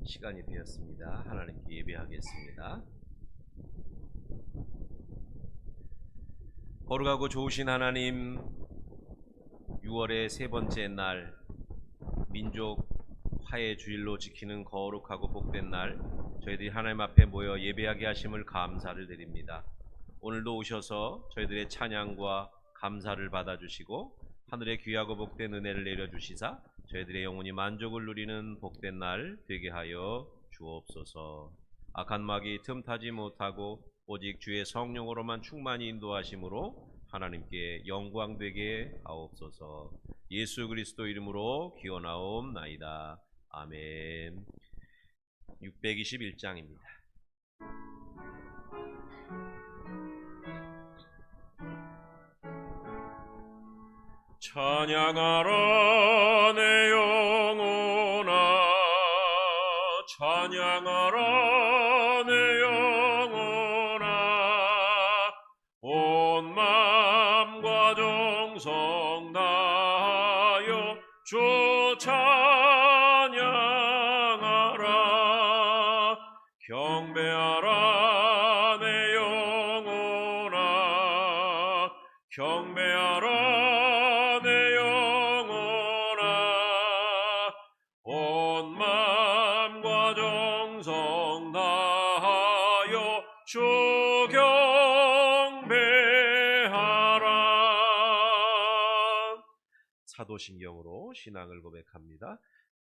시간이 되었습니다. 하나님께 예배하겠습니다. 거룩하고 좋으신 하나님, 6월의 세 번째 날, 민족 화해 주일로 지키는 거룩하고 복된 날, 저희들이 하나님 앞에 모여 예배하게 하심을 감사를 드립니다. 오늘도 오셔서 저희들의 찬양과 감사를 받아주시고 하늘의 귀하고 복된 은혜를 내려주시사 저희들의 영혼이 만족을 누리는 복된 날 되게 하여 주옵소서. 악한 마귀 틈타지 못하고 오직 주의 성령으로만 충만히 인도하심으로 하나님께 영광 되게 하옵소서. 예수 그리스도 이름으로 기원하옵나이다. 아멘. 621장입니다. 찬양하라 내 영혼아, 찬양하라 내 영혼아, 온 마음과 정성 다하여 주 찬양하라. 경배하라 내 영혼아, 경배하라 주 경배하라. 사도신경으로 신앙을 고백합니다.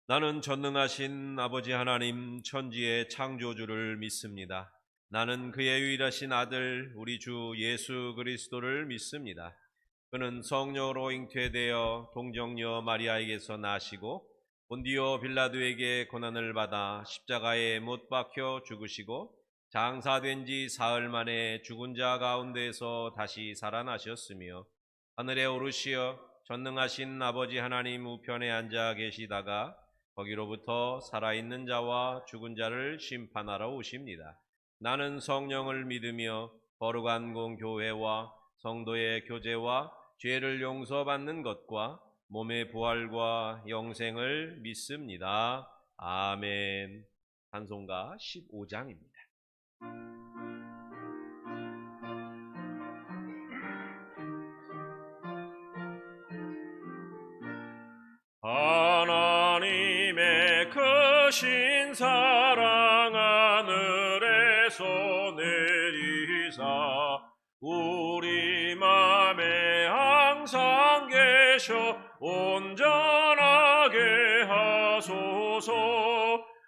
나는 전능하신 아버지 하나님 천지의 창조주를 믿습니다. 나는 그의 유일하신 아들 우리 주 예수 그리스도를 믿습니다. 그는 성령으로 잉태되어 동정녀 마리아에게서 나시고 본디오 빌라도에게 고난을 받아 십자가에 못 박혀 죽으시고 장사된 지 사흘 만에 죽은 자 가운데서 다시 살아나셨으며 하늘에 오르시어 전능하신 아버지 하나님 우편에 앉아 계시다가 거기로부터 살아있는 자와 죽은 자를 심판하러 오십니다. 나는 성령을 믿으며 거룩한 공교회와 성도의 교제와 죄를 용서받는 것과 몸의 부활과 영생을 믿습니다. 아멘. 찬송가 15장입니다. 하나님의 크신 사랑 하늘에서 내리사 우리 맘에 항상 계셔 온전하게 하소서.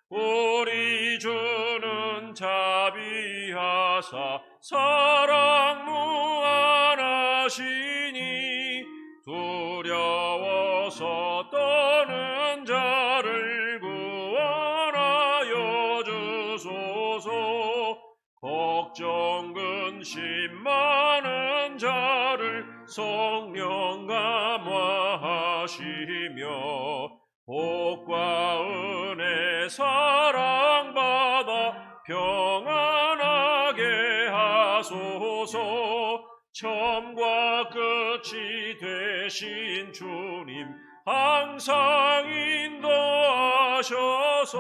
우리 주는 자비하사 사랑 무한하시니 두려워서 떠는 자를 구원하여 주소서. 걱정 근심 많은 자를 성령 감화하시며 복과 은혜 사랑받아 평안하게 하소서. 처음과 끝이 되신 주님 항상 인도하셔서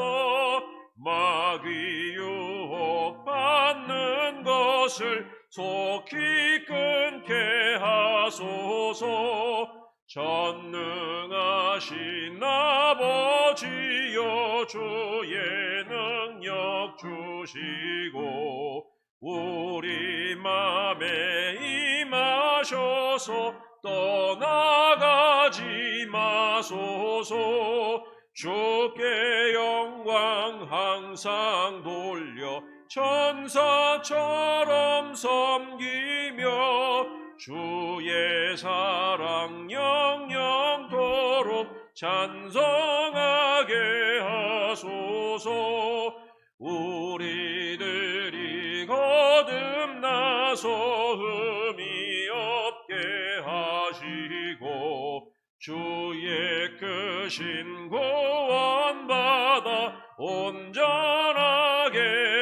마귀 유혹 받는 것을 속히 끊게 하소서. 전능하신 아버지여 주의 능력 주시고 우리 맘에 임하셔서 떠나가지 마소서. 주께 영광 항상 돌려 천사처럼 섬기며 주의 사랑 영영토록 찬송하게 하소서. 우리들이 거듭나서 흠이 없게 하시고 주의 크신 구원받아 온전하게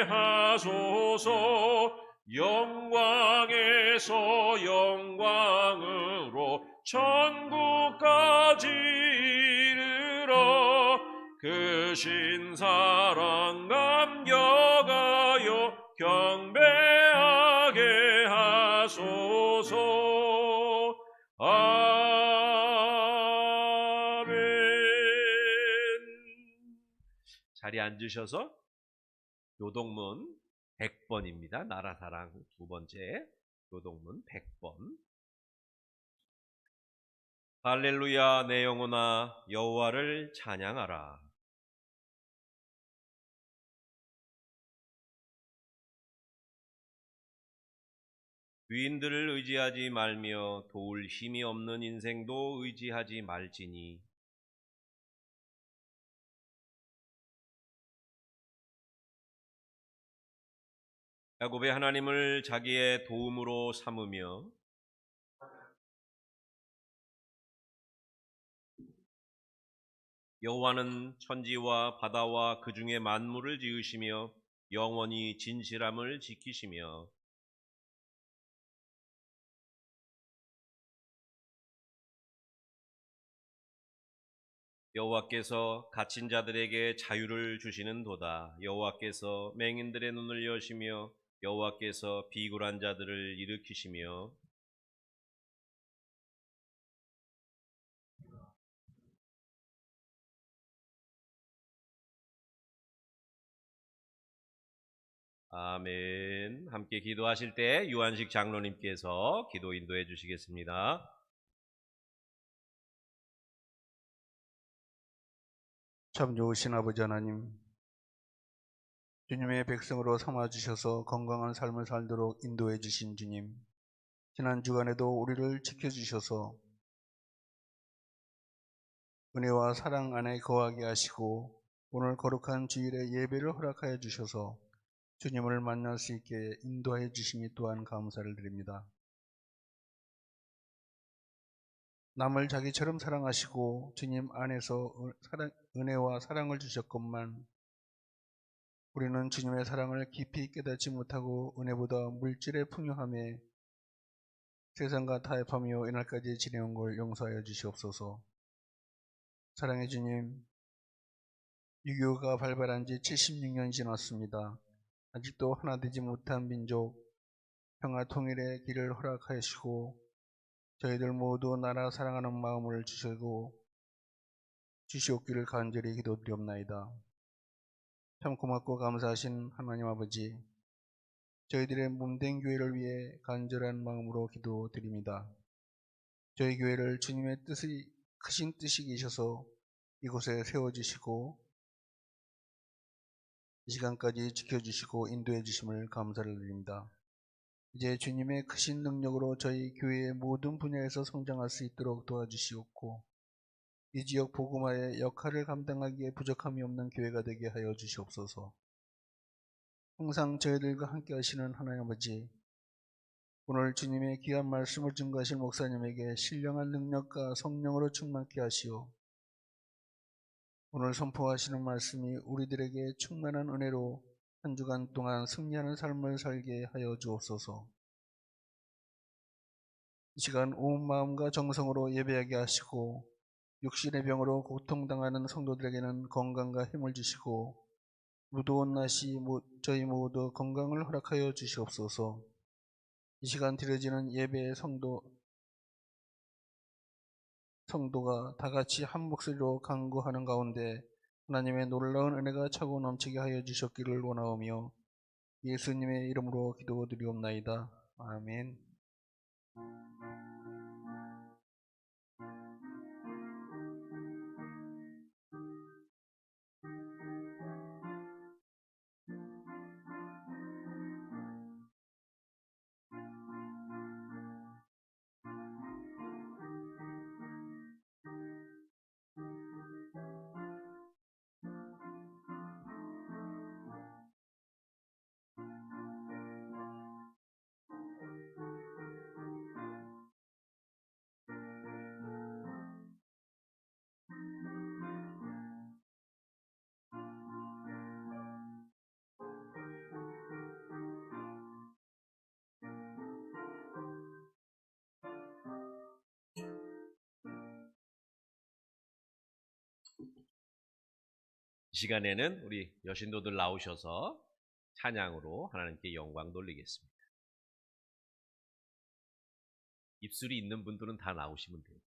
하소서. 영광에서 영광으로 천국까지 이르러 그 신사랑 남겨가요 경배하게 하소서. 아멘. 자리에 앉으셔서 요동문 100번입니다. 나라사랑 두 번째 요동문 100번. 할렐루야, 내 영혼아 여호와를 찬양하라. 위인들을 의지하지 말며 도울 힘이 없는 인생도 의지하지 말지니 야곱의 하나님을 자기의 도움으로 삼으며 여호와는 천지와 바다와 그 중에 만물을 지으시며 영원히 진실함을 지키시며 여호와께서 갇힌 자들에게 자유를 주시는도다. 여호와께서 맹인들의 눈을 여시며 여호와께서 비굴한 자들을 일으키시며 아멘. 함께 기도하실 때 유한식 장로님께서 기도 인도해 주시겠습니다. 참 좋으신 아버지 하나님, 주님의 백성으로 삼아주셔서 건강한 삶을 살도록 인도해 주신 주님, 지난 주간에도 우리를 지켜주셔서 은혜와 사랑 안에 거하게 하시고 오늘 거룩한 주일에 예배를 허락하여 주셔서 주님을 만날 수 있게 인도하여 주심이 또한 감사를 드립니다. 남을 자기처럼 사랑하시고 주님 안에서 은혜와 사랑을 주셨건만 우리는 주님의 사랑을 깊이 깨닫지 못하고 은혜보다 물질의 풍요함에 세상과 타협하며 이날까지 지내온 걸 용서하여 주시옵소서. 사랑의 주님, 유교가 발발한 지 76년이 지났습니다. 아직도 하나 되지 못한 민족, 평화 통일의 길을 허락하시고 저희들 모두 나라 사랑하는 마음을 주시옵기를 간절히 기도드리옵나이다. 참 고맙고 감사하신 하나님 아버지, 저희들의 몸된 교회를 위해 간절한 마음으로 기도드립니다. 저희 교회를 주님의 크신 뜻이 계셔서 이곳에 세워주시고 이 시간까지 지켜주시고 인도해 주심을 감사를 드립니다. 이제 주님의 크신 능력으로 저희 교회의 모든 분야에서 성장할 수 있도록 도와주시옵고 이 지역 복음화의 역할을 감당하기에 부족함이 없는 교회가 되게 하여 주시옵소서. 항상 저희들과 함께 하시는 하나님 아버지, 오늘 주님의 귀한 말씀을 증거하실 목사님에게 신령한 능력과 성령으로 충만케 하시오. 오늘 선포하시는 말씀이 우리들에게 충만한 은혜로 한 주간 동안 승리하는 삶을 살게 하여 주옵소서. 이 시간 온 마음과 정성으로 예배하게 하시고 육신의 병으로 고통당하는 성도들에게는 건강과 힘을 주시고 무더운 날씨 저희 모두 건강을 허락하여 주시옵소서. 이 시간 드려지는 예배의 성도가 다같이 한 목소리로 간구하는 가운데 하나님의 놀라운 은혜가 차고 넘치게 하여 주셨기를 원하오며 예수님의 이름으로 기도드리옵나이다. 아멘. 이 시간에는 우리 여신도들 나오셔서 찬양으로 하나님께 영광 돌리겠습니다. 입술이 있는 분들은 다 나오시면 돼요.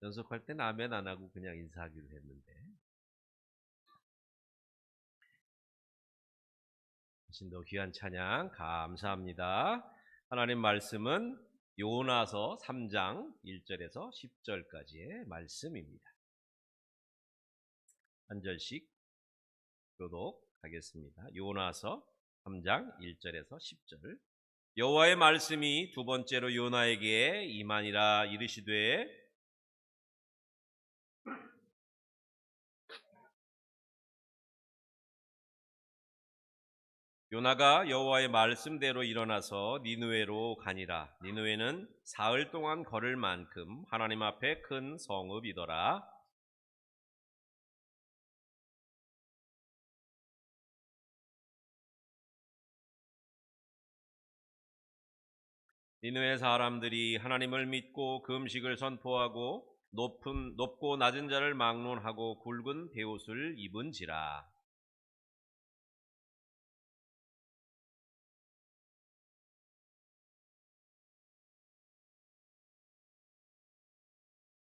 연습할 땐 아멘 안 하고 그냥 인사하기로 했는데 훨씬 더 귀한 찬양 감사합니다. 하나님 말씀은 요나서 3장 1절에서 10절까지의 말씀입니다. 한 절씩 교독하겠습니다. 요나서 3장 1절에서 10절. 여호와의 말씀이 두 번째로 요나에게 임하니라. 이르시되 요나가 여호와의 말씀대로 일어나서 니느웨로 가니라. 니느웨는 사흘 동안 걸을 만큼 하나님 앞에 큰 성읍이더라. 니느웨 사람들이 하나님을 믿고 금식을 선포하고 높고 낮은 자를 막론하고 굵은 베옷을 입은지라.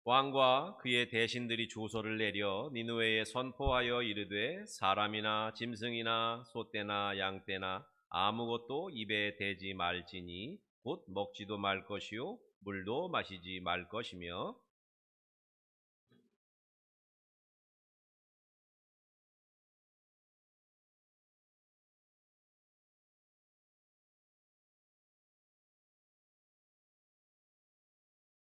왕과 그의 대신들이 조서를 내려 니느웨에 선포하여 이르되 사람이나 짐승이나 소떼나 양떼나 아무것도 입에 대지 말지니 곧 먹지도 말 것이요 물도 마시지 말 것이며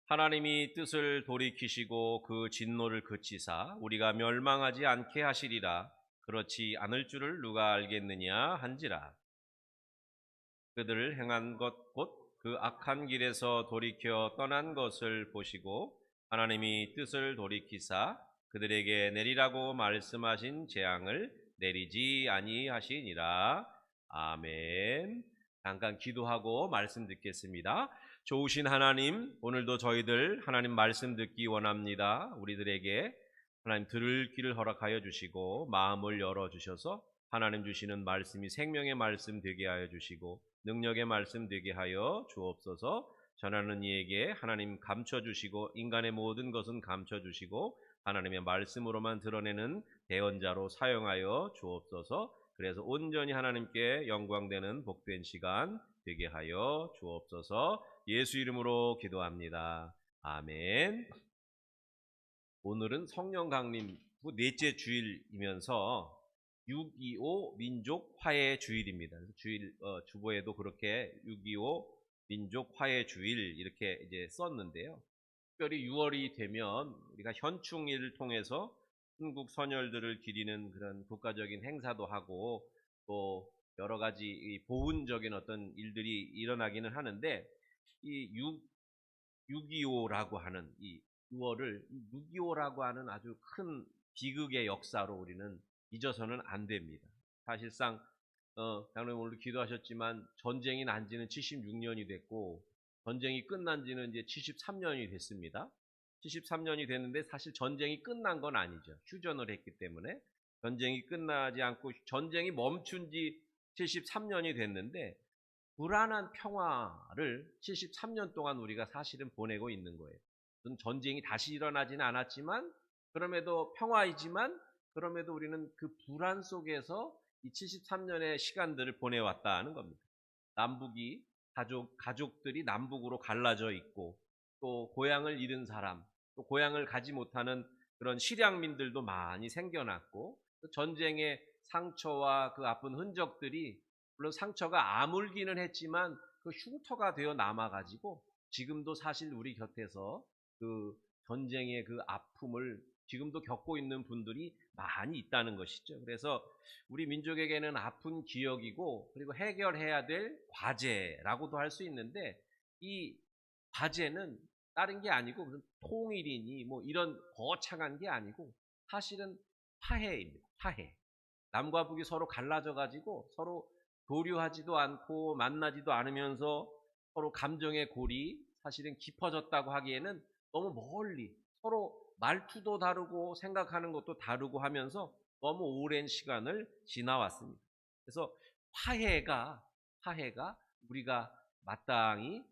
하나님이 뜻을 돌이키시고 그 진노를 그치사 우리가 멸망하지 않게 하시리라. 그렇지 않을 줄을 누가 알겠느냐 한지라. 그들을 행한 것 곧 그 악한 길에서 돌이켜 떠난 것을 보시고 하나님이 뜻을 돌이키사 그들에게 내리라고 말씀하신 재앙을 내리지 아니하시니라. 아멘. 잠깐 기도하고 말씀 듣겠습니다. 좋으신 하나님, 오늘도 저희들 하나님 말씀 듣기 원합니다. 우리들에게 하나님 들을 귀를 허락하여 주시고 마음을 열어주셔서 하나님 주시는 말씀이 생명의 말씀 되게 하여 주시고 능력의 말씀 되게 하여 주옵소서. 전하는 이에게 하나님 감춰주시고 인간의 모든 것은 감춰주시고 하나님의 말씀으로만 드러내는 대언자로 사용하여 주옵소서. 그래서 온전히 하나님께 영광되는 복된 시간 되게 하여 주옵소서. 예수 이름으로 기도합니다. 아멘. 오늘은 성령 강림 후 넷째 주일이면서 6.25 민족 화해 주일입니다. 주일 주보에도 그렇게 6.25 민족 화해 주일 이렇게 이제 썼는데요. 특별히 6월이 되면 우리가 현충일을 통해서 한국 선열들을 기리는 그런 국가적인 행사도 하고 또 여러 가지 이 보훈적인 어떤 일들이 일어나기는 하는데 이 6.25라고 하는 이 6월을 6.25라고 하는 아주 큰 비극의 역사로 우리는 잊어서는 안 됩니다. 사실상 장로님 오늘 기도하셨지만 전쟁이 난 지는 76년이 됐고 전쟁이 끝난 지는 이제 73년이 됐습니다. 73년이 됐는데 사실 전쟁이 끝난 건 아니죠. 휴전을 했기 때문에 전쟁이 끝나지 않고 전쟁이 멈춘 지 73년이 됐는데 불안한 평화를 73년 동안 우리가 사실은 보내고 있는 거예요. 전쟁이 다시 일어나지는 않았지만 그럼에도 평화이지만 그럼에도 우리는 그 불안 속에서 이 73년의 시간들을 보내왔다는 겁니다. 남북이 가족들이 남북으로 갈라져 있고 또 고향을 잃은 사람, 또 고향을 가지 못하는 그런 실향민들도 많이 생겨났고 전쟁의 상처와 그 아픈 흔적들이 물론 상처가 아물기는 했지만 그 흉터가 되어 남아가지고 지금도 사실 우리 곁에서 그 전쟁의 그 아픔을 지금도 겪고 있는 분들이 많이 있다는 것이죠. 그래서 우리 민족에게는 아픈 기억이고 그리고 해결해야 될 과제라고도 할 수 있는데 이 과제는 다른 게 아니고 무슨 통일이니 뭐 이런 거창한 게 아니고 사실은 화해입니다. 화해. 남과 북이 서로 갈라져 가지고 서로 교류하지도 않고 만나지도 않으면서 서로 감정의 골이 사실은 깊어졌다고 하기에는 너무 멀리 서로 말투도 다르고 생각하는 것도 다르고 하면서 너무 오랜 시간을 지나왔습니다. 그래서 화해가 우리가 마땅히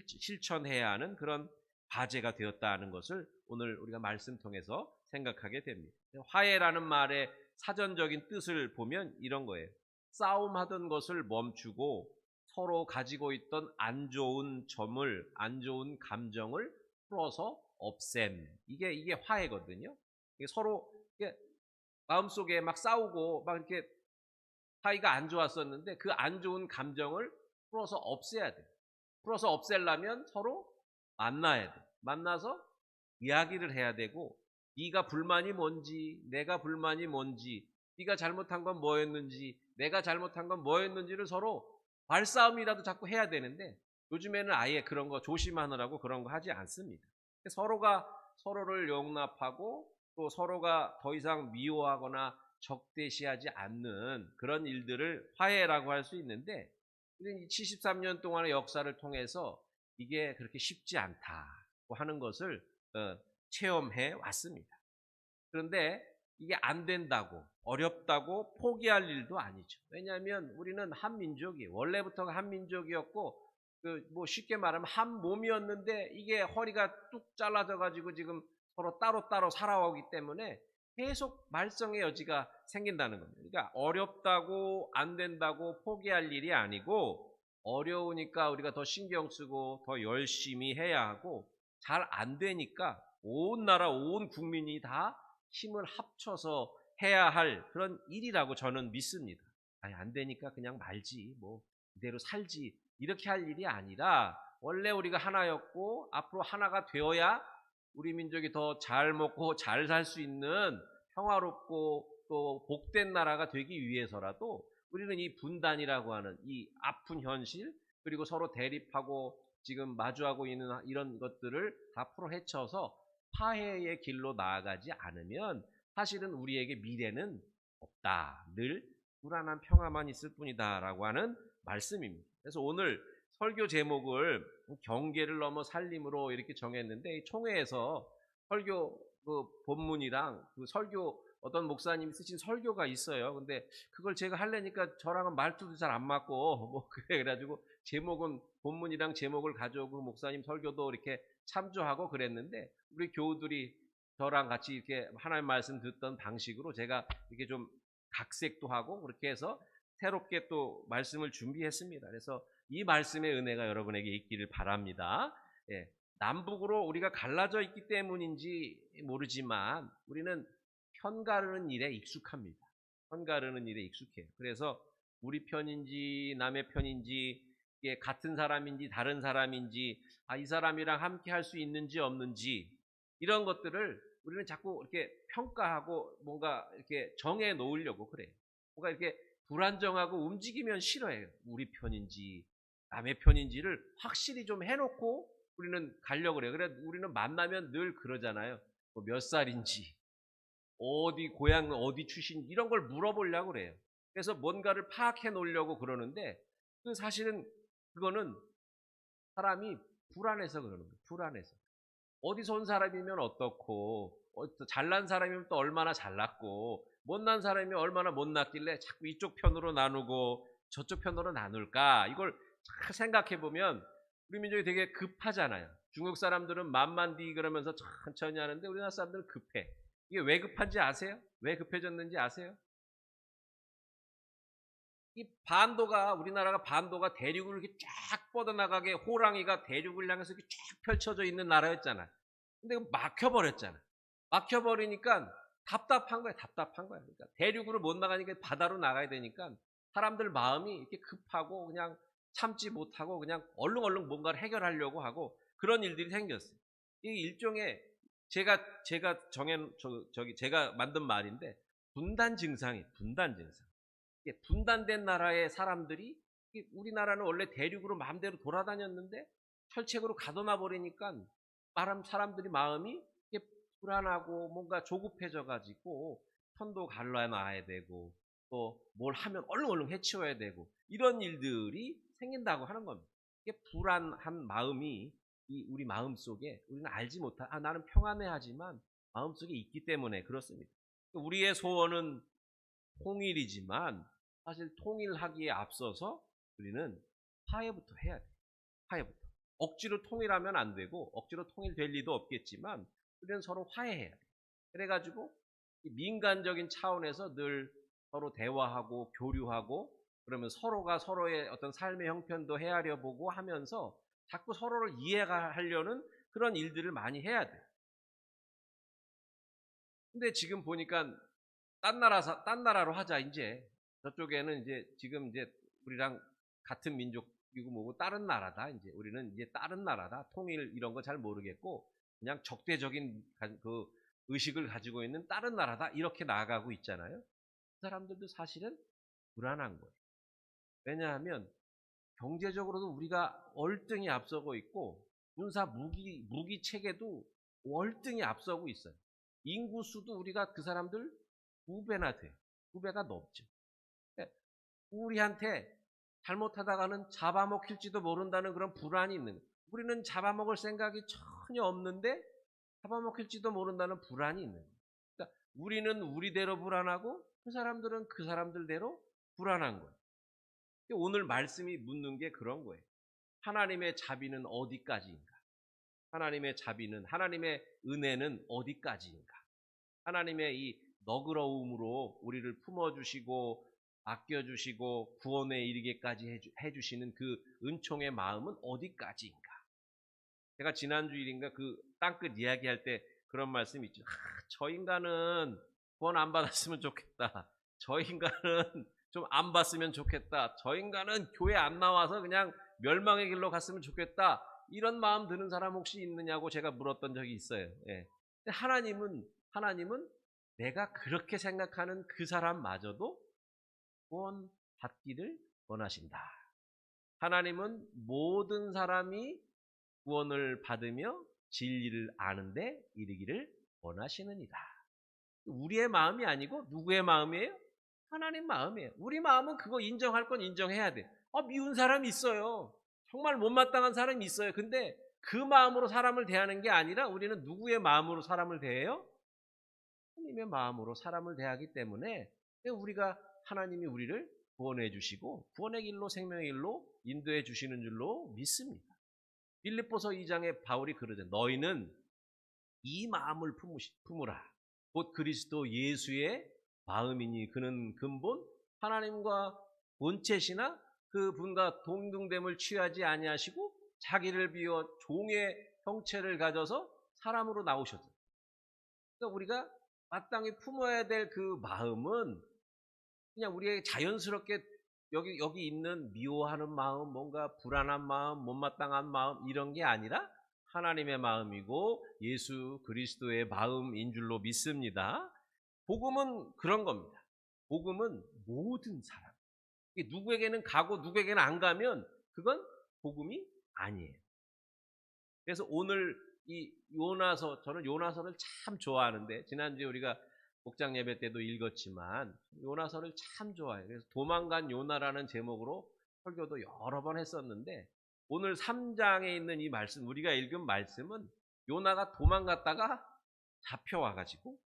실천해야 하는 그런 과제가 되었다는 것을 오늘 우리가 말씀 통해서 생각하게 됩니다. 화해라는 말의 사전적인 뜻을 보면 이런 거예요. 싸움하던 것을 멈추고 서로 가지고 있던 안 좋은 점을, 안 좋은 감정을 풀어서 없앰. 이게 화해거든요. 이게 서로 이게 마음속에 막 싸우고 막 이렇게 사이가 안 좋았었는데 그 안 좋은 감정을 풀어서 없애야 돼. 풀어서 없애려면 서로 만나야 돼. 만나서 이야기를 해야 되고 네가 불만이 뭔지 내가 불만이 뭔지 네가 잘못한 건 뭐였는지 내가 잘못한 건 뭐였는지를 서로 말싸움이라도 자꾸 해야 되는데 요즘에는 아예 그런 거 조심하느라고 그런 거 하지 않습니다. 서로가 서로를 용납하고 또 서로가 더 이상 미워하거나 적대시하지 않는 그런 일들을 화해라고 할 수 있는데 73년 동안의 역사를 통해서 이게 그렇게 쉽지 않다고 하는 것을 체험해 왔습니다. 그런데 이게 안 된다고 어렵다고 포기할 일도 아니죠. 왜냐하면 우리는 한민족이 원래부터가 한민족이었고 뭐 쉽게 말하면 한 몸이었는데 이게 허리가 뚝 잘라져 가지고 지금 서로 따로따로 살아오기 때문에 계속 말썽의 여지가 생긴다는 겁니다. 그러니까 어렵다고 안 된다고 포기할 일이 아니고 어려우니까 우리가 더 신경 쓰고 더 열심히 해야 하고 잘 안 되니까 온 나라 온 국민이 다 힘을 합쳐서 해야 할 그런 일이라고 저는 믿습니다. 아니 안 되니까 그냥 말지 뭐 이대로 살지 이렇게 할 일이 아니라 원래 우리가 하나였고 앞으로 하나가 되어야 우리 민족이 더 잘 먹고 잘 살 수 있는 평화롭고 또 복된 나라가 되기 위해서라도 우리는 이 분단이라고 하는 이 아픈 현실 그리고 서로 대립하고 지금 마주하고 있는 이런 것들을 다 풀어헤쳐서 화해의 길로 나아가지 않으면 사실은 우리에게 미래는 없다. 늘 불안한 평화만 있을 뿐이다 라고 하는 말씀입니다. 그래서 오늘 설교 제목을 경계를 넘어 살림으로 이렇게 정했는데 이 총회에서 설교 그 본문이랑 그 설교 어떤 목사님이 쓰신 설교가 있어요. 근데 그걸 제가 하려니까 저랑은 말투도 잘 안 맞고 뭐 그래가지고 제목은 본문이랑 제목을 가져오고 목사님 설교도 이렇게 참조하고 그랬는데 우리 교우들이 저랑 같이 이렇게 하나님 말씀 듣던 방식으로 제가 이렇게 좀 각색도 하고 그렇게 해서 새롭게 또 말씀을 준비했습니다. 그래서 이 말씀의 은혜가 여러분에게 있기를 바랍니다. 예, 남북으로 우리가 갈라져 있기 때문인지 모르지만 우리는 편가르는 일에 익숙합니다. 편가르는 일에 익숙해요. 그래서 우리 편인지 남의 편인지 이게 같은 사람인지 다른 사람인지 이 사람이랑 함께 할 수 있는지 없는지 이런 것들을 우리는 자꾸 이렇게 평가하고 뭔가 이렇게 정해 놓으려고 그래요. 뭔가 이렇게 불안정하고 움직이면 싫어해요. 우리 편인지 남의 편인지를 확실히 좀 해놓고 우리는 가려고 그래요. 그래 우리는 만나면 늘 그러잖아요. 몇 살인지 어디 고향 어디 출신 이런 걸 물어보려고 그래요. 그래서 뭔가를 파악해 놓으려고 그러는데 사실은 그거는 사람이 불안해서 그러는 거예요. 불안해서. 어디서 온 사람이면 어떻고 잘난 사람이면 또 얼마나 잘났고 못난 사람이면 얼마나 못났길래 자꾸 이쪽 편으로 나누고 저쪽 편으로 나눌까 이걸 잘 생각해 보면 우리 민족이 되게 급하잖아요. 중국 사람들은 만만디 그러면서 천천히 하는데 우리나라 사람들은 급해. 이게 왜 급한지 아세요? 왜 급해졌는지 아세요? 이 반도가 우리나라가 반도가 대륙을 이렇게 쫙 뻗어나가게 호랑이가 대륙을 향해서 이렇게 쫙 펼쳐져 있는 나라였잖아. 근데 막혀버렸잖아. 막혀버리니까 답답한 거야. 답답한 거야. 그러니까 대륙으로 못 나가니까 바다로 나가야 되니까 사람들 마음이 이렇게 급하고 그냥 참지 못하고 그냥 얼른 뭔가를 해결하려고 하고 그런 일들이 생겼어요. 이 일종의 제가 만든 말인데 분단 증상이 분단 증상. 분단된 나라의 사람들이 우리나라는 원래 대륙으로 마음대로 돌아다녔는데 혈책으로 가둬놔 버리니까 사람들이 마음이 불안하고 뭔가 조급해져 가지고 편도 갈라놔야 되고 또 뭘 하면 얼른 해치워야 되고 이런 일들이 생긴다고 하는 겁니다. 이게 불안한 마음이 우리 마음 속에 우리는 알지 못한 나는 평안해하지만 마음 속에 있기 때문에 그렇습니다. 우리의 소원은 통일이지만 사실 통일하기에 앞서서 우리는 화해부터 해야 돼요. 화해부터. 억지로 통일하면 안 되고 억지로 통일될 리도 없겠지만 우리는 서로 화해해야 돼요. 그래가지고 민간적인 차원에서 늘 서로 대화하고 교류하고 그러면 서로가 서로의 어떤 삶의 형편도 헤아려 보고 하면서 자꾸 서로를 이해하려는 그런 일들을 많이 해야 돼요. 근데 지금 보니까 딴 나라로 하자 이제 저쪽에는 이제 지금 이제 우리랑 같은 민족이고 뭐고 다른 나라다 이제 우리는 이제 다른 나라다 통일 이런 거 잘 모르겠고 그냥 적대적인 그 의식을 가지고 있는 다른 나라다 이렇게 나아가고 있잖아요. 그 사람들도 사실은 불안한 거예요. 왜냐하면 경제적으로도 우리가 월등히 앞서고 있고 군사 무기 체계도 월등히 앞서고 있어요. 인구 수도 우리가 그 사람들 2배나 돼요. 2배가 넘죠. 우리한테 잘못하다가는 잡아먹힐지도 모른다는 그런 불안이 있는 거예요. 우리는 잡아먹을 생각이 전혀 없는데 잡아먹힐지도 모른다는 불안이 있는 거예요. 그러니까 우리는 우리대로 불안하고 그 사람들은 그 사람들대로 불안한 거예요. 오늘 말씀이 묻는 게 그런 거예요. 하나님의 자비는 어디까지인가? 하나님의 자비는 하나님의 은혜는 어디까지인가? 하나님의 이 너그러움으로 우리를 품어주시고 아껴주시고 구원에 이르게까지 해주시는 그 은총의 마음은 어디까지인가? 제가 지난주 일인가 그 땅끝 이야기할 때 그런 말씀이 있죠. 저 인간은 구원 안 받았으면 좋겠다. 저 인간은 좀 안 봤으면 좋겠다. 저 인간은 교회 안 나와서 그냥 멸망의 길로 갔으면 좋겠다. 이런 마음 드는 사람 혹시 있느냐고 제가 물었던 적이 있어요. 예. 하나님은 내가 그렇게 생각하는 그 사람마저도 구원 받기를 원하신다. 하나님은 모든 사람이 구원을 받으며 진리를 아는데 이르기를 원하시느니라. 우리의 마음이 아니고 누구의 마음이에요? 하나님 마음이에요. 우리 마음은 그거 인정할 건 인정해야 돼. 미운 사람이 있어요. 정말 못마땅한 사람이 있어요. 근데 그 마음으로 사람을 대하는 게 아니라 우리는 누구의 마음으로 사람을 대해요? 하나님의 하나님의 마음으로 사람을 대하기 때문에 우리가 하나님이 우리를 구원해 주시고 구원의 길로 생명의 길로 인도해 주시는 줄로 믿습니다. 빌립보서 2장에 바울이 그러죠. 너희는 이 마음을 품으라. 곧 그리스도 예수의 마음이니 그는 근본 하나님과 본체시나 그분과 동등됨을 취하지 아니하시고 자기를 비워 종의 형체를 가져서 사람으로 나오셨어요. 그러니까 우리가 마땅히 품어야 될 그 마음은 그냥 우리에게 자연스럽게 여기 있는 미워하는 마음, 뭔가 불안한 마음, 못마땅한 마음 이런 게 아니라 하나님의 마음이고 예수 그리스도의 마음인 줄로 믿습니다. 복음은 그런 겁니다. 복음은 모든 사람. 누구에게는 가고 누구에게는 안 가면 그건 복음이 아니에요. 그래서 오늘 이 요나서, 저는 요나서를 참 좋아하는데 지난주에 우리가 목장 예배 때도 읽었지만 요나서를 참 좋아해요. 그래서 도망간 요나라는 제목으로 설교도 여러 번 했었는데 오늘 3장에 있는 이 말씀, 우리가 읽은 말씀은 요나가 도망갔다가 잡혀와가지고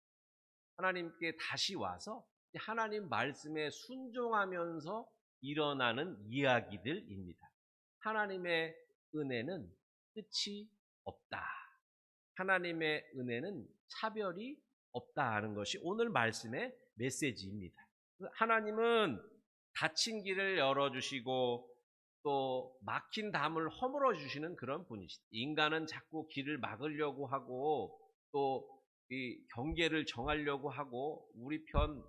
하나님께 다시 와서 하나님 말씀에 순종하면서 일어나는 이야기들입니다. 하나님의 은혜는 끝이 없다. 하나님의 은혜는 차별이 없다 하는 것이 오늘 말씀의 메시지입니다. 하나님은 닫힌 길을 열어주시고 또 막힌 담을 허물어 주시는 그런 분이시다. 인간은 자꾸 길을 막으려고 하고 또 이 경계를 정하려고 하고 우리 편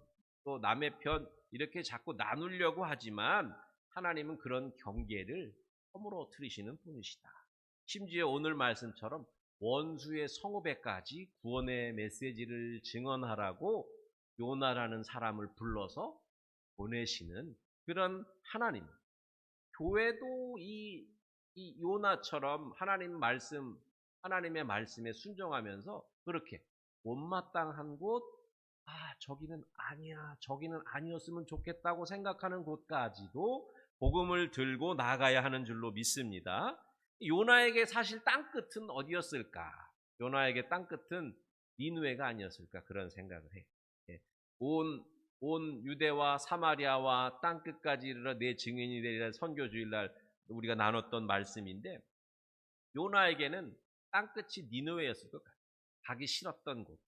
또 남의 편 이렇게 자꾸 나누려고 하지만 하나님은 그런 경계를 허물어뜨리시는 분이시다. 심지어 오늘 말씀처럼 원수의 성읍에까지 구원의 메시지를 증언하라고 요나라는 사람을 불러서 보내시는 그런 하나님. 교회도 이 요나처럼 하나님의 말씀에 순종하면서 그렇게 못마땅한 곳, 저기는 아니야, 저기는 아니었으면 좋겠다고 생각하는 곳까지도 복음을 들고 나가야 하는 줄로 믿습니다. 요나에게 사실 땅끝은 어디였을까? 요나에게 땅끝은 니느웨가 아니었을까? 그런 생각을 해요. 온 유대와 사마리아와 땅끝까지 이르러 내 증인이 되리라 선교 주일날 우리가 나눴던 말씀인데 요나에게는 땅끝이 니느웨였을 것 같아요. 가기 싫었던 곳.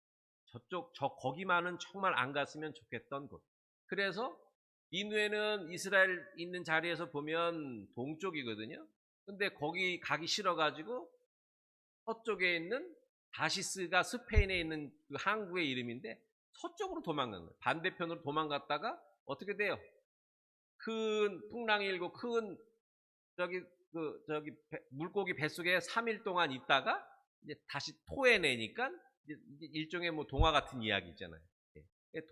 거기만은 정말 안 갔으면 좋겠던 곳. 그래서 니느웨는 이스라엘 있는 자리에서 보면 동쪽이거든요. 근데 거기 가기 싫어가지고 서쪽에 있는 다시스가 스페인에 있는 그 항구의 이름인데 서쪽으로 도망간 거예요. 반대편으로 도망갔다가 어떻게 돼요? 큰 풍랑이 일고 큰 물고기 뱃속에 3일 동안 있다가 이제 다시 토해내니까 일종의 뭐 동화 같은 이야기 있잖아요.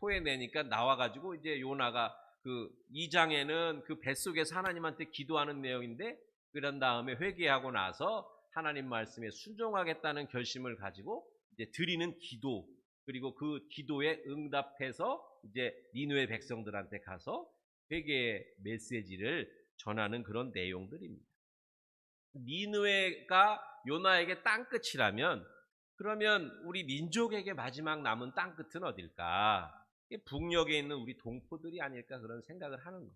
토해내니까 나와가지고 이제 요나가 그 2장에는 그 뱃속에서 하나님한테 기도하는 내용인데 그런 다음에 회개하고 나서 하나님 말씀에 순종하겠다는 결심을 가지고 이제 드리는 기도 그리고 그 기도에 응답해서 이제 니느웨 백성들한테 가서 회개의 메시지를 전하는 그런 내용들입니다. 니느웨가 요나에게 땅끝이라면 그러면 우리 민족에게 마지막 남은 땅끝은 어딜까? 북녘에 있는 우리 동포들이 아닐까 그런 생각을 하는 거예요.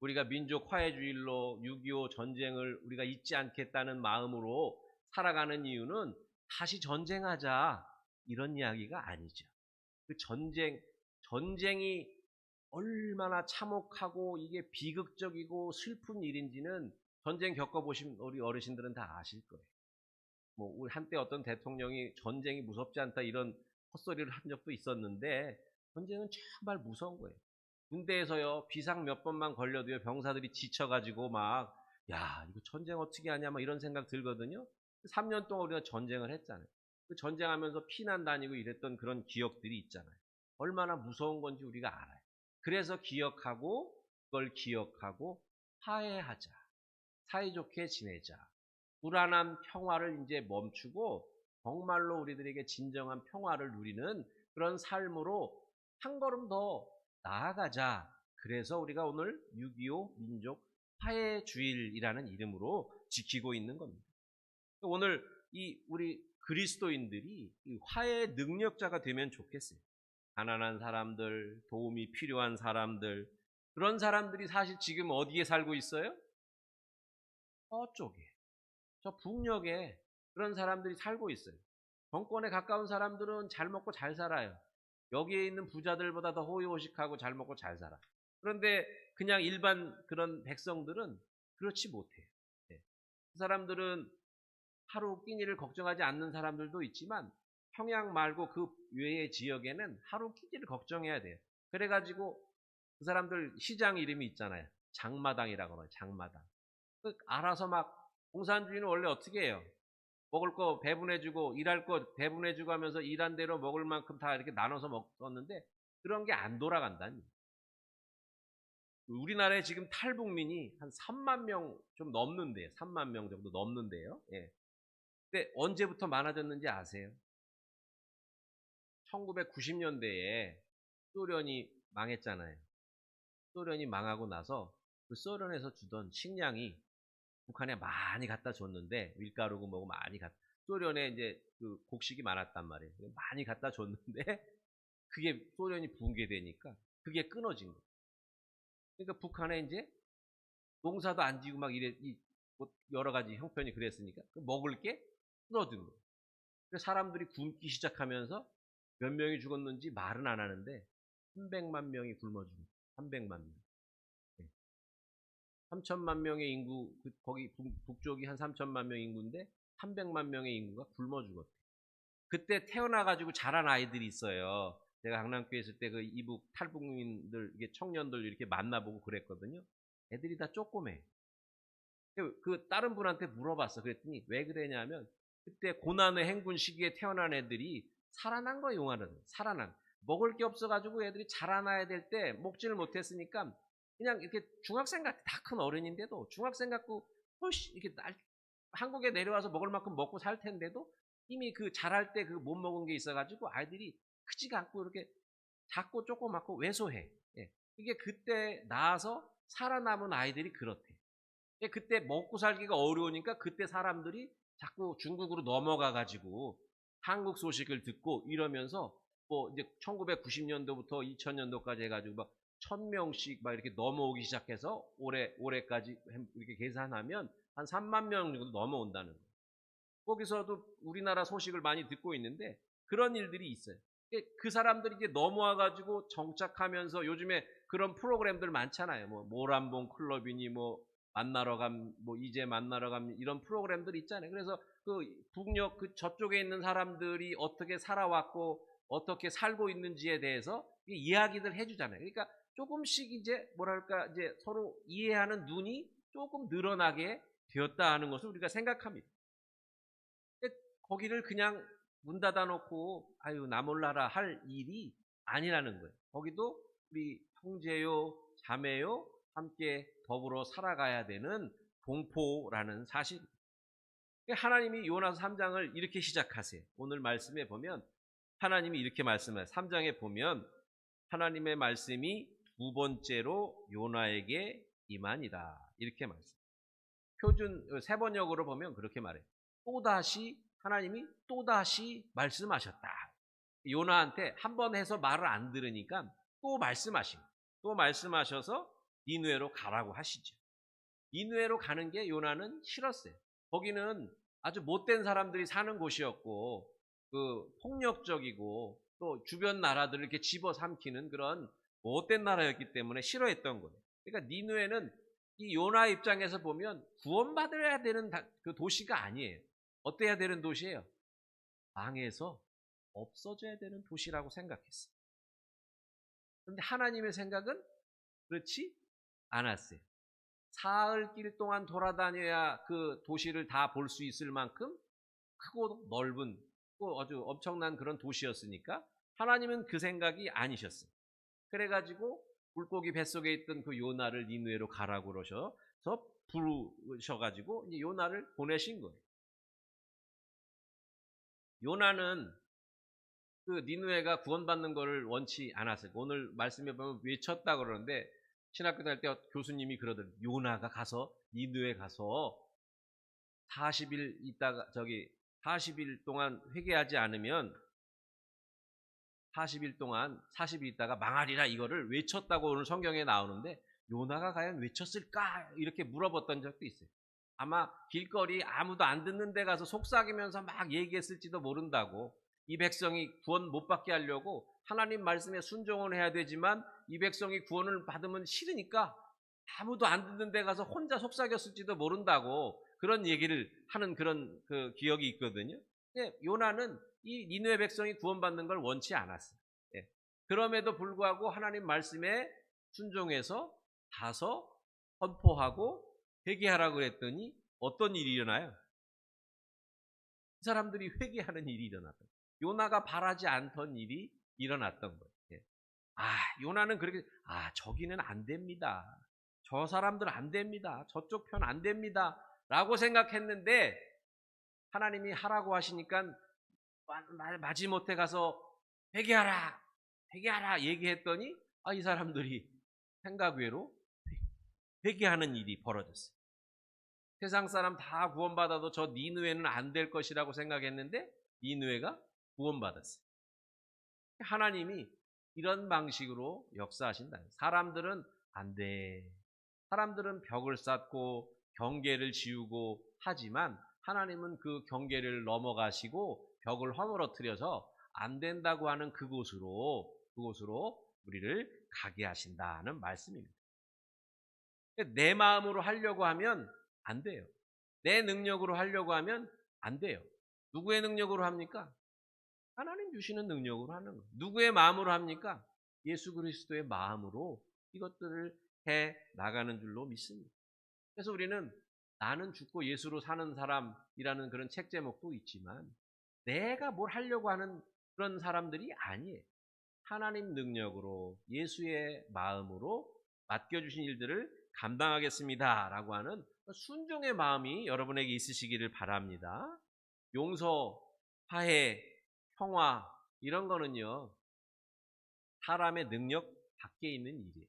우리가 민족 화해주일로 6.25 전쟁을 우리가 잊지 않겠다는 마음으로 살아가는 이유는 다시 전쟁하자 이런 이야기가 아니죠. 그 전쟁이 얼마나 참혹하고 이게 비극적이고 슬픈 일인지는 전쟁 겪어보신 우리 어르신들은 다 아실 거예요. 뭐 우리 한때 어떤 대통령이 전쟁이 무섭지 않다 이런 헛소리를 한 적도 있었는데 전쟁은 정말 무서운 거예요. 군대에서요 비상 몇 번만 걸려도요 병사들이 지쳐가지고 막 이거 전쟁 어떻게 하냐 막 이런 생각 들거든요. 3년 동안 우리가 전쟁을 했잖아요. 그 전쟁하면서 피난 다니고 이랬던 그런 기억들이 있잖아요. 얼마나 무서운 건지 우리가 알아요. 그래서 그걸 기억하고 화해하자. 사이좋게 지내자. 불안한 평화를 이제 멈추고 정말로 우리들에게 진정한 평화를 누리는 그런 삶으로 한 걸음 더 나아가자. 그래서 우리가 오늘 6.25 민족 화해주일이라는 이름으로 지키고 있는 겁니다. 오늘 우리 그리스도인들이 화해의 능력자가 되면 좋겠어요. 가난한 사람들, 도움이 필요한 사람들, 그런 사람들이 사실 지금 어디에 살고 있어요? 저쪽에, 저 북녘에 그런 사람들이 살고 있어요. 정권에 가까운 사람들은 잘 먹고 잘 살아요. 여기에 있는 부자들보다 더 호의호식하고 잘 먹고 잘 살아. 그런데 그냥 일반 그런 백성들은 그렇지 못해요. 예. 그 사람들은 하루 끼니를 걱정하지 않는 사람들도 있지만 평양 말고 그 외의 지역에는 하루 끼니를 걱정해야 돼요. 그래가지고 그 사람들 시장 이름이 있잖아요. 장마당이라고 그래요. 장마당. 알아서 막 공산주의는 원래 어떻게 해요? 먹을 거 배분해주고 일할 거 배분해주고 하면서 일한 대로 먹을 만큼 다 이렇게 나눠서 먹었는데 그런 게 안 돌아간다니. 우리나라에 지금 탈북민이 한 3만 명 좀 넘는데요. 3만 명 정도 넘는데요. 예. 근데 언제부터 많아졌는지 아세요? 1990년대에 소련이 망했잖아요. 소련이 망하고 나서 그 소련에서 주던 식량이 북한에 많이 갖다 줬는데 밀가루고 뭐고 많이 소련에 이제 그 곡식이 많았단 말이에요. 많이 갖다 줬는데 그게 소련이 붕괴되니까 그게 끊어진 거예요. 그러니까 북한에 이제 농사도 안 지고 막 이래 뭐 여러 가지 형편이 그랬으니까 먹을 게 끊어진 거예요. 그래서 사람들이 굶기 시작하면서 몇 명이 죽었는지 말은 안 하는데 300만 명이 굶어 죽었어요. 300만 명. 3천만 명의 인구, 거기 북쪽이 한 3천만 명 인구인데 300만 명의 인구가 굶어 죽었대. 그때 태어나가지고 자란 아이들이 있어요. 제가 강남교회 있을 때 그 이북 탈북민들, 이게 청년들 이렇게 만나보고 그랬거든요. 애들이 다 쪼꼬매. 그 다른 분한테 물어봤어. 그랬더니 왜 그러냐면 그때 고난의 행군 시기에 태어난 애들이 살아난 거예요. 용화는 살아난. 먹을 게 없어가지고 애들이 자라나야 될 때 먹지를 못했으니까 그냥 이렇게 중학생 같아. 다 큰 어른인데도 중학생 같고 훨씬 이렇게 한국에 내려와서 먹을 만큼 먹고 살 텐데도 이미 그 자랄 때 그 못 먹은 게 있어가지고 아이들이 크지가 않고 이렇게 작고 조그맣고 왜소해. 예. 이게 그때 나와서 살아남은 아이들이 그렇대. 그때 먹고 살기가 어려우니까 그때 사람들이 자꾸 중국으로 넘어가가지고 한국 소식을 듣고 이러면서 뭐 이제 1990년도부터 2000년도까지 해가지고 막 1000명씩 막 이렇게 넘어오기 시작해서 올해까지 이렇게 계산하면 한 3만 명 정도 넘어온다는 거예요. 거기서도 우리나라 소식을 많이 듣고 있는데 그런 일들이 있어요. 그 사람들이 이제 넘어와가지고 정착하면서 요즘에 그런 프로그램들 많잖아요. 뭐 모란봉 클럽이니 뭐 만나러 감, 뭐 이제 만나러 감 이런 프로그램들 있잖아요. 그래서 그 북녘 그 저쪽에 있는 사람들이 어떻게 살아왔고 어떻게 살고 있는지에 대해서 이야기들 해주잖아요. 그러니까 조금씩 이제 뭐랄까 이제 서로 이해하는 눈이 조금 늘어나게 되었다 하는 것을 우리가 생각합니다. 거기를 그냥 문 닫아놓고 아유 나 몰라라 할 일이 아니라는 거예요. 거기도 우리 형제요 자매요 함께 더불어 살아가야 되는 동포라는 사실. 하나님이 요나서 3장을 이렇게 시작하세요. 오늘 말씀에 보면 하나님이 이렇게 말씀해요. 3장에 보면 하나님의 말씀이 두 번째로 요나에게 임하니라 이렇게 말씀. 표준 세 번역으로 보면 그렇게 말해요. 또다시 하나님이 또다시 말씀하셨다. 요나한테 한 번 해서 말을 안 들으니까 또 말씀하셔서 니느웨로 가라고 하시죠. 니느웨로 가는 게 요나는 싫었어요. 거기는 아주 못된 사람들이 사는 곳이었고 그 폭력적이고 또 주변 나라들을 이렇게 집어삼키는 그런 못된 나라였기 때문에 싫어했던 거예요. 그러니까 니느웨는 이 요나 입장에서 보면 구원받아야 되는 그 도시가 아니에요. 어때야 되는 도시예요? 망해서 없어져야 되는 도시라고 생각했어요. 그런데 하나님의 생각은 그렇지 않았어요. 사흘 길 동안 돌아다녀야 그 도시를 다 볼 수 있을 만큼 크고 넓은 아주 엄청난 그런 도시였으니까 하나님은 그 생각이 아니셨어요. 그래가지고 물고기 뱃속에 있던 그 요나를 니느웨로 가라고 그러셔서 부르셔가지고 이제 요나를 보내신 거예요. 요나는 그 니느웨가 구원받는 것을 원치 않았어요. 오늘 말씀해 보면 외쳤다 그러는데 신학교 다닐 때 교수님이 그러더라고요. 요나가 가서 니느웨 가서 40일 있다가 40일 동안 회개하지 않으면 40일 동안 40일 있다가 망하리라 이거를 외쳤다고 오늘 성경에 나오는데 요나가 과연 외쳤을까? 이렇게 물어봤던 적도 있어요. 아마 길거리 아무도 안 듣는 데 가서 속삭이면서 막 얘기했을지도 모른다고. 이 백성이 구원 못 받게 하려고 하나님 말씀에 순종을 해야 되지만 이 백성이 구원을 받으면 싫으니까 아무도 안 듣는 데 가서 혼자 속삭였을지도 모른다고 그런 얘기를 하는 그런 그 기억이 있거든요. 근데 요나는 이 니느웨 백성이 구원받는 걸 원치 않았어요. 예. 그럼에도 불구하고 하나님 말씀에 순종해서 가서 선포하고 회개하라고 그랬더니 어떤 일이 일어나요? 이 사람들이 회개하는 일이 일어났던 거예요. 요나가 바라지 않던 일이 일어났던 거예요. 예. 요나는 그렇게 저기는 안 됩니다. 저 사람들 안 됩니다. 저쪽 편 안 됩니다. 라고 생각했는데 하나님이 하라고 하시니까 마지못해 가서 회개하라 회개하라 얘기했더니 이 사람들이 생각 외로 회개하는 일이 벌어졌어요. 세상 사람 다 구원받아도 저 니느웨는 안 될 것이라고 생각했는데 니느웨가 구원받았어요. 하나님이 이런 방식으로 역사하신다. 사람들은 안 돼. 사람들은 벽을 쌓고 경계를 지우고 하지만 하나님은 그 경계를 넘어가시고 벽을 허물어뜨려서 안 된다고 하는 그곳으로 우리를 가게 하신다는 말씀입니다. 내 마음으로 하려고 하면 안 돼요. 내 능력으로 하려고 하면 안 돼요. 누구의 능력으로 합니까? 하나님 주시는 능력으로 하는 거예요. 누구의 마음으로 합니까? 예수 그리스도의 마음으로 이것들을 해 나가는 줄로 믿습니다. 그래서 우리는 나는 죽고 예수로 사는 사람이라는 그런 책 제목도 있지만 내가 뭘 하려고 하는 그런 사람들이 아니에요. 하나님 능력으로 예수의 마음으로 맡겨주신 일들을 감당하겠습니다 라고 하는 순종의 마음이 여러분에게 있으시기를 바랍니다. 용서, 화해, 평화 이런 거는요 사람의 능력 밖에 있는 일이에요.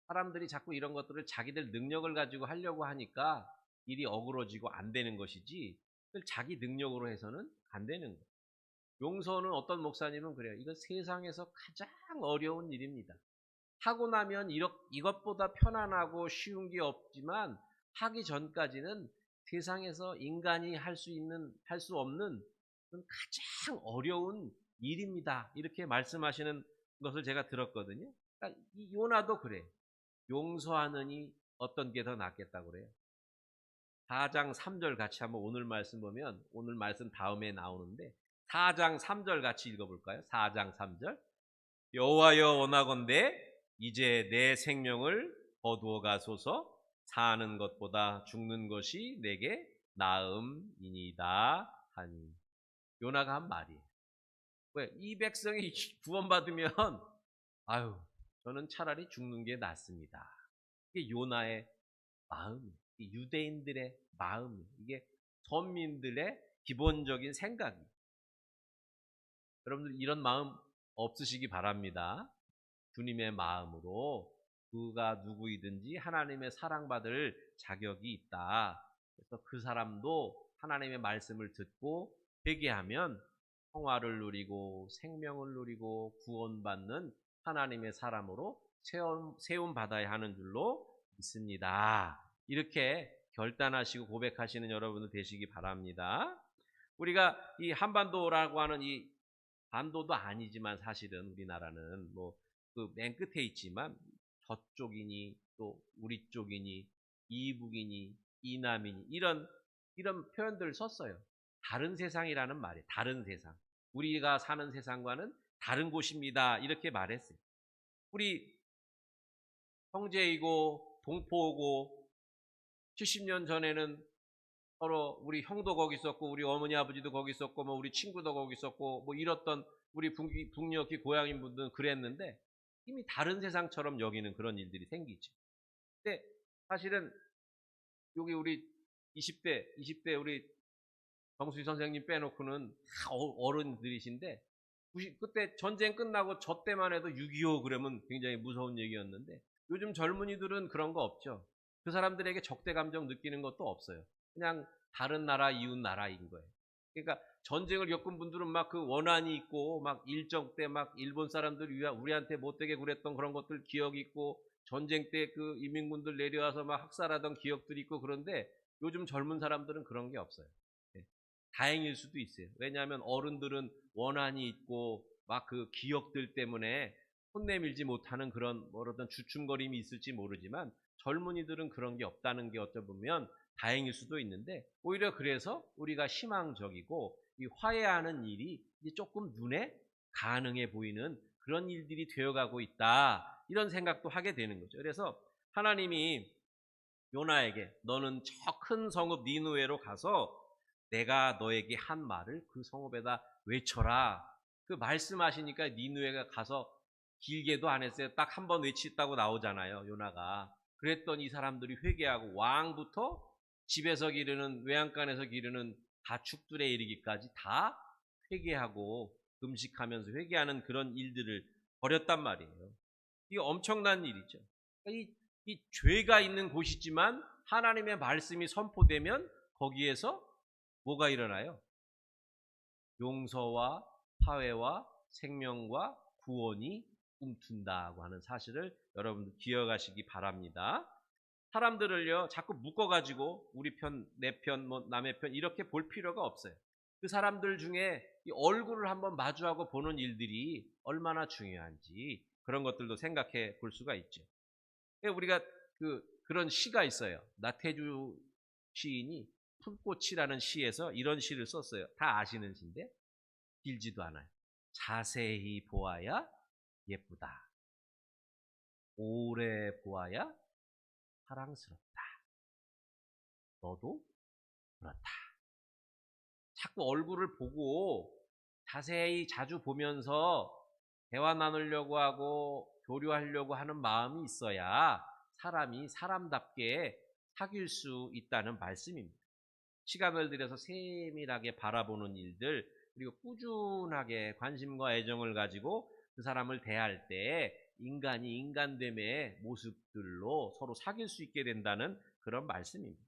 사람들이 자꾸 이런 것들을 자기들 능력을 가지고 하려고 하니까 일이 어그러지고 안 되는 것이지 자기 능력으로 해서는 안 되는 거예요. 용서는 어떤 목사님은 그래요. 이거 세상에서 가장 어려운 일입니다. 하고 나면 이것보다 편안하고 쉬운 게 없지만 하기 전까지는 세상에서 인간이 할 수 없는 가장 어려운 일입니다. 이렇게 말씀하시는 것을 제가 들었거든요. 그러니까 이 요나도 그래. 용서하느니 어떤 게 더 낫겠다고 그래요. 4장 3절 같이 한번 오늘 말씀 보면 오늘 말씀 다음에 나오는데 4장 3절 같이 읽어볼까요? 4장 3절 여호와여 원하건대 이제 내 생명을 거두어 가소서 사는 것보다 죽는 것이 내게 나음이니이다 하니 요나가 한 말이에요. 왜? 이 백성이 구원받으면 저는 차라리 죽는 게 낫습니다. 이게 요나의 마음이에요. 유대인들의 마음, 이게 선민들의 기본적인 생각이에요. 여러분들 이런 마음 없으시기 바랍니다. 주님의 마음으로 그가 누구이든지 하나님의 사랑받을 자격이 있다. 그래서 그 사람도 하나님의 말씀을 듣고 회개하면 평화를 누리고 생명을 누리고 구원받는 하나님의 사람으로 세움받아야 하는 줄로 믿습니다. 이렇게 결단하시고 고백하시는 여러분들 되시기 바랍니다. 우리가 이 한반도라고 하는 이 반도도 아니지만 사실은 우리나라는 그 맨 끝에 있지만 저쪽이니 또 우리 쪽이니 이북이니 이남이니 이런 표현들을 썼어요. 다른 세상이라는 말이에요. 다른 세상. 우리가 사는 세상과는 다른 곳입니다. 이렇게 말했어요. 우리 형제이고 동포고 70년 전에는 서로 우리 형도 거기 있었고 우리 어머니 아버지도 거기 있었고 우리 친구도 거기 있었고 이렇던 우리 북녘이 고향인 분들은 그랬는데 이미 다른 세상처럼 여기는 그런 일들이 생기죠. 근데 사실은 여기 우리 20대 우리 정수희 선생님 빼놓고는 다 어른들이신데 그때 전쟁 끝나고 저 때만 해도 6.25 그러면 굉장히 무서운 얘기였는데 요즘 젊은이들은 그런 거 없죠. 그 사람들에게 적대 감정 느끼는 것도 없어요. 그냥 다른 나라 이웃 나라인 거예요. 그러니까 전쟁을 겪은 분들은 막 그 원한이 있고 막 일정 때 막 일본 사람들 우리한테 못되게 굴했던 그런 것들 기억이 있고 전쟁 때 그 이민군들 내려와서 막 학살하던 기억들이 있고 그런데 요즘 젊은 사람들은 그런 게 없어요. 예. 다행일 수도 있어요. 왜냐하면 어른들은 원한이 있고 막 그 기억들 때문에 손 내밀지 못하는 그런 어떤 주춤거림이 있을지 모르지만 젊은이들은 그런 게 없다는 게 어쩌보면 다행일 수도 있는데 오히려 그래서 우리가 희망적이고 이 화해하는 일이 이제 조금 눈에 가능해 보이는 그런 일들이 되어가고 있다. 이런 생각도 하게 되는 거죠. 그래서 하나님이 요나에게 너는 저 큰 성읍 니느웨로 가서 내가 너에게 한 말을 그 성읍에다 외쳐라. 그 말씀하시니까 니느웨가 가서 길게도 안 했어요. 딱 한 번 외쳤다고 나오잖아요. 요나가. 그랬더니 이 사람들이 회개하고 왕부터 집에서 기르는 외양간에서 기르는 가축들에 이르기까지 다 회개하고 금식하면서 회개하는 그런 일들을 벌였단 말이에요. 이게 엄청난 일이죠. 이 죄가 있는 곳이지만 하나님의 말씀이 선포되면 거기에서 뭐가 일어나요? 용서와 화해와 생명과 구원이 꿈튼다고 하는 사실을 여러분들 기억하시기 바랍니다. 사람들을요 자꾸 묶어가지고 우리 편, 내 편, 뭐 남의 편 이렇게 볼 필요가 없어요. 그 사람들 중에 이 얼굴을 한번 마주하고 보는 일들이 얼마나 중요한지 그런 것들도 생각해 볼 수가 있죠. 우리가 그런 시가 있어요. 나태주 시인이 풀꽃이라는 시에서 이런 시를 썼어요. 다 아시는 시인데 길지도 않아요. 자세히 보아야 예쁘다. 오래 보아야 사랑스럽다. 너도 그렇다. 자꾸 얼굴을 보고 자세히 자주 보면서 대화 나누려고 하고 교류하려고 하는 마음이 있어야 사람이 사람답게 사귈 수 있다는 말씀입니다. 시간을 들여서 세밀하게 바라보는 일들 그리고 꾸준하게 관심과 애정을 가지고 그 사람을 대할 때 인간이 인간됨의 모습들로 서로 사귈 수 있게 된다는 그런 말씀입니다.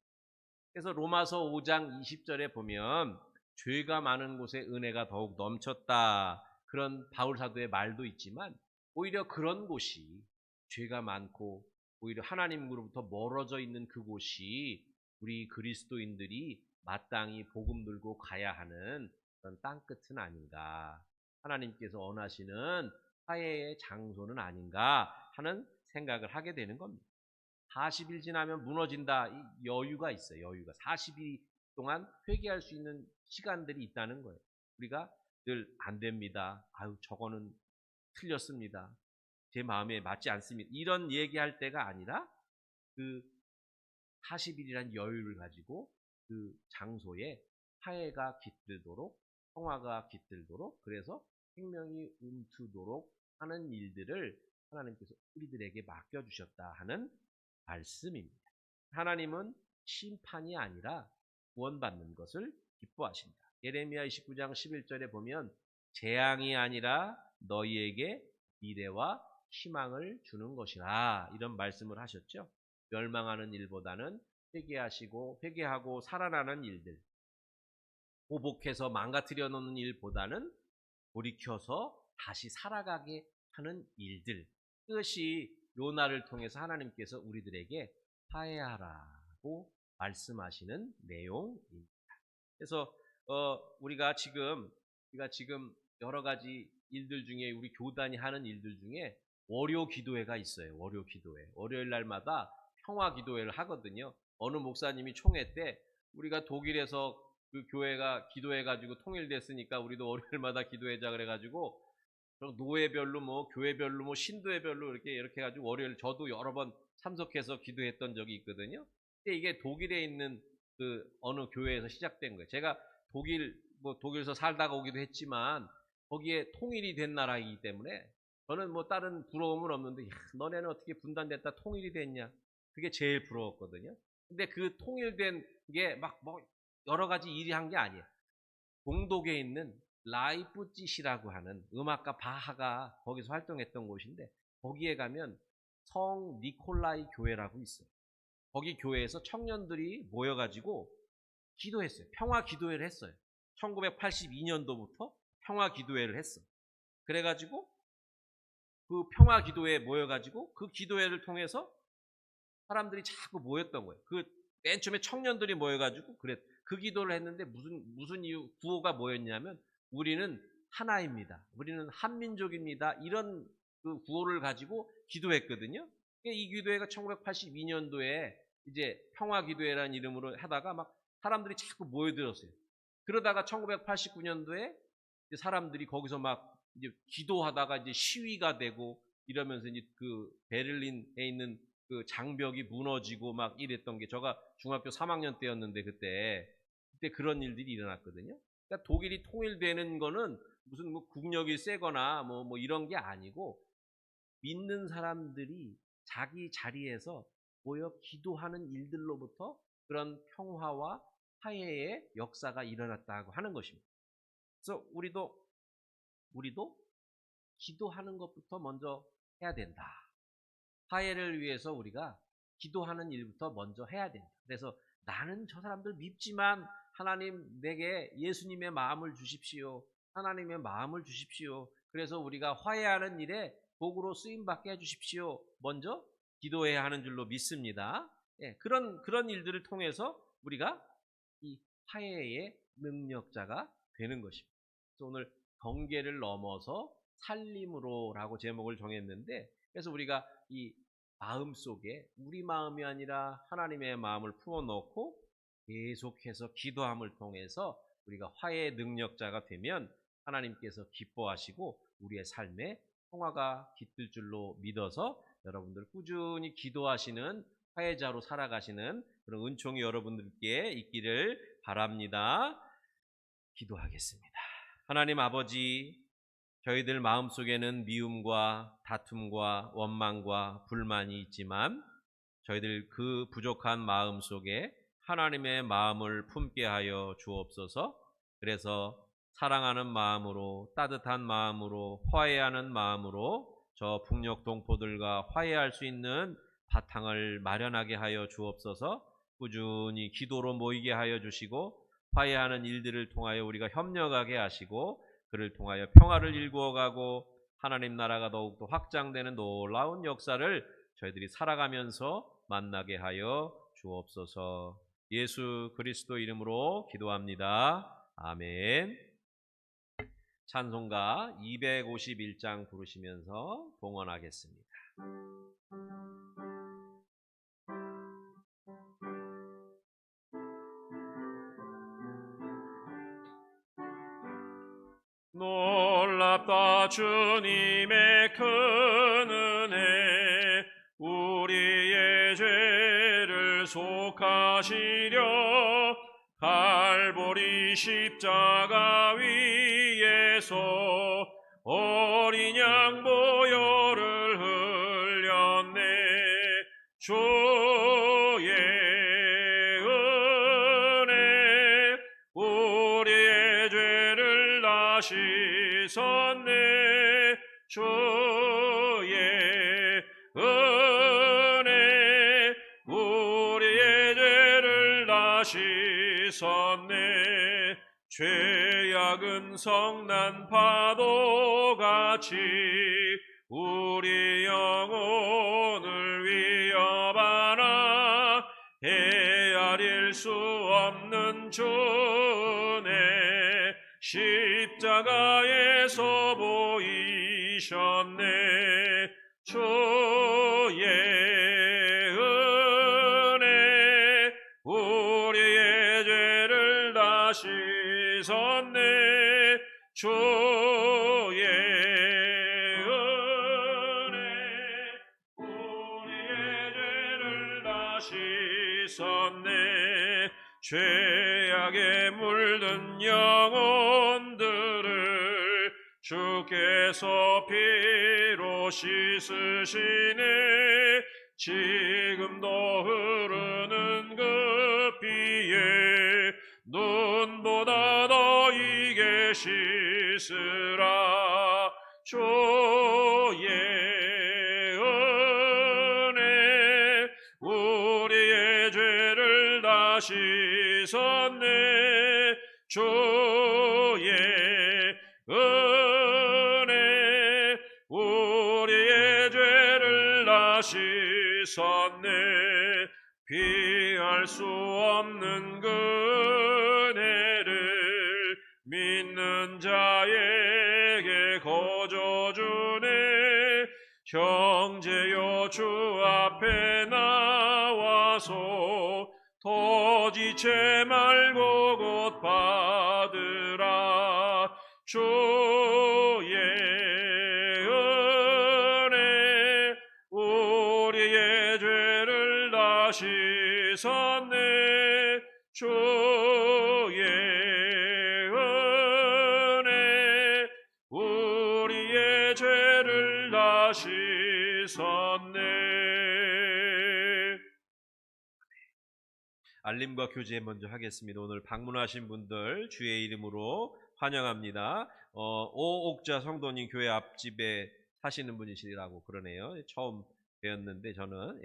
그래서 로마서 5장 20절에 보면 죄가 많은 곳에 은혜가 더욱 넘쳤다. 그런 바울 사도의 말도 있지만 오히려 그런 곳이 죄가 많고 오히려 하나님으로부터 멀어져 있는 그곳이 우리 그리스도인들이 마땅히 복음 들고 가야 하는 그런 땅끝은 아닌가. 하나님께서 원하시는 화해의 장소는 아닌가 하는 생각을 하게 되는 겁니다. 40일 지나면 무너진다. 이 여유가 있어요. 여유가. 40일 동안 회개할 수 있는 시간들이 있다는 거예요. 우리가 늘 안 됩니다. 아유, 저거는 틀렸습니다. 제 마음에 맞지 않습니다. 이런 얘기할 때가 아니라 그 40일이란 여유를 가지고 그 장소에 화해가 깃들도록 평화가 깃들도록 그래서 생명이 움트도록 하는 일들을 하나님께서 우리들에게 맡겨주셨다 하는 말씀입니다. 하나님은 심판이 아니라 구원받는 것을 기뻐하신다. 예레미야 29장 11절에 보면 재앙이 아니라 너희에게 미래와 희망을 주는 것이라 이런 말씀을 하셨죠. 멸망하는 일보다는 회개하고 살아나는 일들, 보복해서 망가뜨려 놓는 일보다는 돌이켜서 다시 살아가게 하는 일들, 그것이 요나를 통해서 하나님께서 우리들에게 화해하라고 말씀하시는 내용입니다. 그래서 우리가 지금 여러 가지 일들 중에 우리 교단이 하는 일들 중에 월요 기도회가 있어요. 월요 기도회. 월요일 날마다 평화 기도회를 하거든요. 어느 목사님이 총회 때 우리가 독일에서 그 교회가 기도해가지고 통일됐으니까 우리도 월요일마다 기도하자 그래가지고 노회별로 뭐 교회별로 뭐 신도회별로 이렇게 해가지고 월요일 저도 여러 번 참석해서 기도했던 적이 있거든요. 근데 이게 독일에 있는 그 어느 교회에서 시작된 거예요. 제가 독일에서 살다가 오기도 했지만 거기에 통일이 된 나라이기 때문에 저는 뭐 다른 부러움은 없는데 야, 너네는 어떻게 분단됐다 통일이 됐냐? 그게 제일 부러웠거든요. 근데 그 통일된 게 막 뭐 여러 가지 일이 한 게 아니에요. 동독에 있는 라이프찌시라고 하는 음악가 바하가 거기서 활동했던 곳인데 거기에 가면 성 니콜라이 교회라고 있어요. 거기 교회에서 청년들이 모여가지고 기도했어요. 평화 기도회를 했어요. 1982년도부터 평화 기도회를 했어. 그래가지고 그 평화 기도회에 모여가지고 그 기도회를 통해서 사람들이 자꾸 모였던 거예요. 그 맨 처음에 청년들이 모여가지고 그래 그 기도를 했는데 무슨 이유 구호가 뭐였냐면 우리는 하나입니다. 우리는 한민족입니다. 이런 그 구호를 가지고 기도했거든요. 이 기도회가 1982년도에 이제 평화 기도회라는 이름으로 하다가 막 사람들이 자꾸 모여들었어요. 그러다가 1989년도에 사람들이 거기서 막 이제 기도하다가 이제 시위가 되고 이러면서 이제 그 베를린에 있는 그 장벽이 무너지고 막 이랬던 게 제가 중학교 3학년 때였는데 그때 그런 일들이 일어났거든요. 그러니까 독일이 통일되는 거는 무슨 뭐 국력이 세거나 뭐 이런 게 아니고 믿는 사람들이 자기 자리에서 모여 기도하는 일들로부터 그런 평화와 화해의 역사가 일어났다고 하는 것입니다. 그래서 우리도 기도하는 것부터 먼저 해야 된다. 화해를 위해서 우리가 기도하는 일부터 먼저 해야 된다. 그래서 나는 저 사람들 밉지만 하나님 내게 예수님의 마음을 주십시오. 하나님의 마음을 주십시오. 그래서 우리가 화해하는 일에 도구로 쓰임받게 해주십시오. 먼저 기도해야 하는 줄로 믿습니다. 예, 그런 일들을 통해서 우리가 이 화해의 능력자가 되는 것입니다. 그래서 오늘 경계를 넘어서 살림으로라고 제목을 정했는데 그래서 우리가 이 마음속에 우리 마음이 아니라 하나님의 마음을 풀어놓고 계속해서 기도함을 통해서 우리가 화해의 능력자가 되면 하나님께서 기뻐하시고 우리의 삶에 평화가 깃들 줄로 믿어서 여러분들 꾸준히 기도하시는 화해자로 살아가시는 그런 은총이 여러분들께 있기를 바랍니다. 기도하겠습니다. 하나님 아버지, 저희들 마음속에는 미움과 다툼과 원망과 불만이 있지만 저희들 그 부족한 마음 속에 하나님의 마음을 품게 하여 주옵소서. 그래서 사랑하는 마음으로 따뜻한 마음으로 화해하는 마음으로 저 북녘 동포들과 화해할 수 있는 바탕을 마련하게 하여 주옵소서. 꾸준히 기도로 모이게 하여 주시고 화해하는 일들을 통하여 우리가 협력하게 하시고 그를 통하여 평화를 일구어가고 하나님 나라가 더욱더 확장되는 놀라운 역사를 저희들이 살아가면서 만나게 하여 주옵소서. 예수 그리스도 이름으로 기도합니다. 아멘. 찬송가 251장 부르시면서 봉헌하겠습니다. 놀랍다 주님의 큰 은혜 우리의 죄를 속하시려 갈보리 십자가 위에서 어린 양 보혈을 흘렸네. 주의 은혜 우리의 죄를 다 씻었네. 주의 은혜 우리의 죄를 다 씻었네. 죄악은 성난 파도같이 우리 영혼을 위협하나 헤아릴 수 없는 주의 십자가에서 보이셨네. 주의 은혜 우리의 죄를 다 씻었네. 주의 은혜 우리의 죄를 다 씻었네. 죄악에 물든 영혼들을 주께서 피로 씻으시네. 지금도 흐르는 그 피에 눈보다 더 이게 씻으라. 주의 은혜 우리의 죄를 다 씻었네. 씻었네. 피할 수 없는 은혜를 믿는 자에게 거저주네. 형제여, 주 앞에 나와서 도지체 말고 곧 받으라. 주의 은혜 우리의 죄를 다 씻었네. 주의 은혜 우리의 죄를 다 씻었네. 알림과 교제 먼저 하겠습니다. 오늘 방문하신 분들 주의 이름으로 환영합니다. 오옥자 성도님 교회 앞집에 사시는 분이시라고 그러네요. 처음 뵈었는데 저는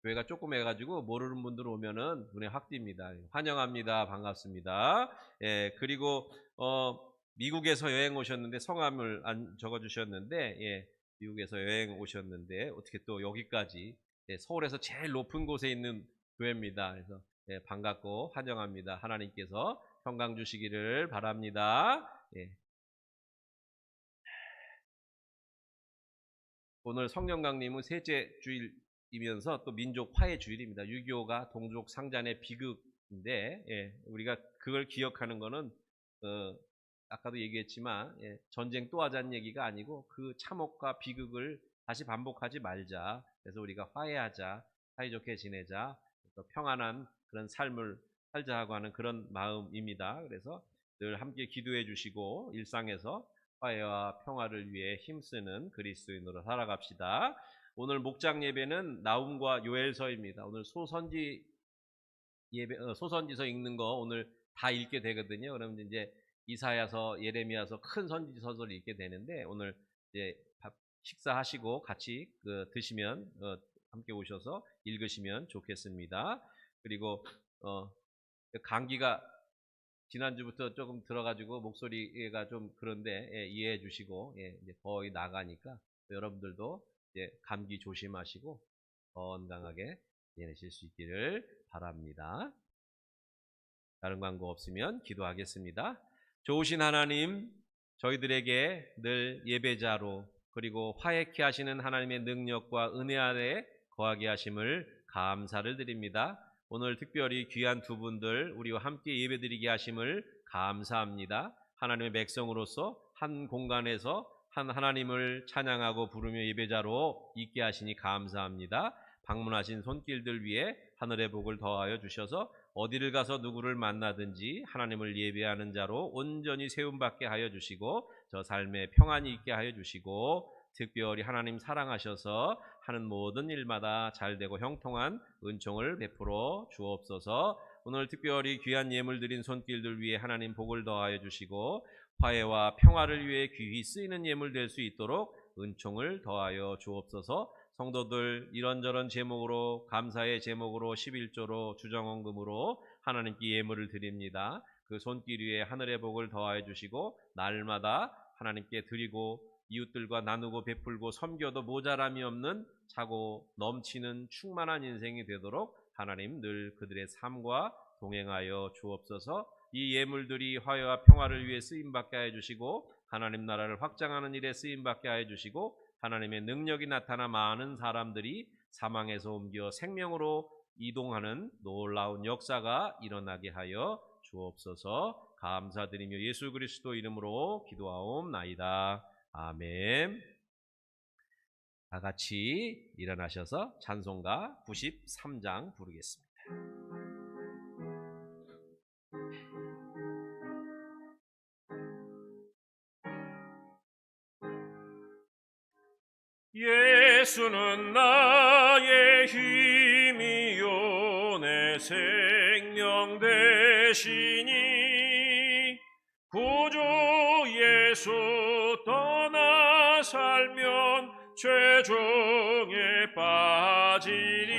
교회가 조그매가지고 모르는 분들 오면은 눈에 확 띕니다. 환영합니다. 반갑습니다. 그리고 미국에서 여행 오셨는데 성함을 안 적어주셨는데 미국에서 여행 오셨는데 어떻게 또 여기까지 서울에서 제일 높은 곳에 있는 교회입니다. 그래서 반갑고 환영합니다. 하나님께서 평강 주시기를 바랍니다. 오늘 성령 강림은 셋째 주일이면서 또 민족 화해 주일입니다. 6.25가 동족 상잔의 비극인데 우리가 그걸 기억하는 거는 아까도 얘기했지만 전쟁 또 하자는 얘기가 아니고 그 참혹과 비극을 다시 반복하지 말자. 그래서 우리가 화해하자, 사이좋게 지내자, 평안한 그런 삶을 살자 하고 하는 그런 마음입니다. 그래서 늘 함께 기도해 주시고 일상에서 화해와 평화를 위해 힘쓰는 그리스도인으로 살아갑시다. 오늘 목장 예배는 나훔과 요엘서입니다. 오늘 소선지서 읽는 거 오늘 다 읽게 되거든요. 그러면 이제 이사야서, 예레미야서 큰 선지서를 읽게 되는데 오늘 이제 식사하시고 같이 드시면 함께 오셔서 읽으시면 좋겠습니다. 그리고 감기가 지난주부터 조금 들어가지고 목소리가 좀 그런데 이해해 주시고 이제 거의 나가니까 여러분들도 이제 감기 조심하시고 건강하게 지내실 수 있기를 바랍니다. 다른 광고 없으면 기도하겠습니다. 좋으신 하나님, 저희들에게 늘 예배자로 그리고 화해케 하시는 하나님의 능력과 은혜 아래 거하게 하심을 감사를 드립니다. 오늘 특별히 귀한 두 분들 우리와 함께 예배드리게 하심을 감사합니다. 하나님의 백성으로서 한 공간에서 한 하나님을 찬양하고 부르며 예배자로 있게 하시니 감사합니다. 방문하신 손길들 위에 하늘의 복을 더하여 주셔서 어디를 가서 누구를 만나든지 하나님을 예배하는 자로 온전히 세움받게 하여 주시고 저 삶에 평안이 있게 하여 주시고 특별히 하나님 사랑하셔서 하는 모든 일마다 잘되고 형통한 은총을 베풀어 주옵소서. 오늘 특별히 귀한 예물 드린 손길들 위해 하나님 복을 더하여 주시고 화해와 평화를 위해 귀히 쓰이는 예물 될 수 있도록 은총을 더하여 주옵소서. 성도들 이런저런 제목으로 감사의 제목으로 11조로 주정헌금으로 하나님께 예물을 드립니다. 그 손길 위에 하늘의 복을 더하여 주시고 날마다 하나님께 드리고 이웃들과 나누고 베풀고 섬겨도 모자람이 없는 차고 넘치는 충만한 인생이 되도록 하나님 늘 그들의 삶과 동행하여 주옵소서. 이 예물들이 화해와 평화를 위해 쓰임받게 하여 주시고 하나님 나라를 확장하는 일에 쓰임받게 하여 주시고 하나님의 능력이 나타나 많은 사람들이 사망에서 옮겨 생명으로 이동하는 놀라운 역사가 일어나게 하여 주옵소서. 감사드리며 예수 그리스도 이름으로 기도하옵나이다. 아멘. 다 같이 일어나셔서 찬송가 93장 부르겠습니다. 예수는 나의 힘이요 내 생명 되시니 구주 예수 떠나 살면 죄중에 빠지리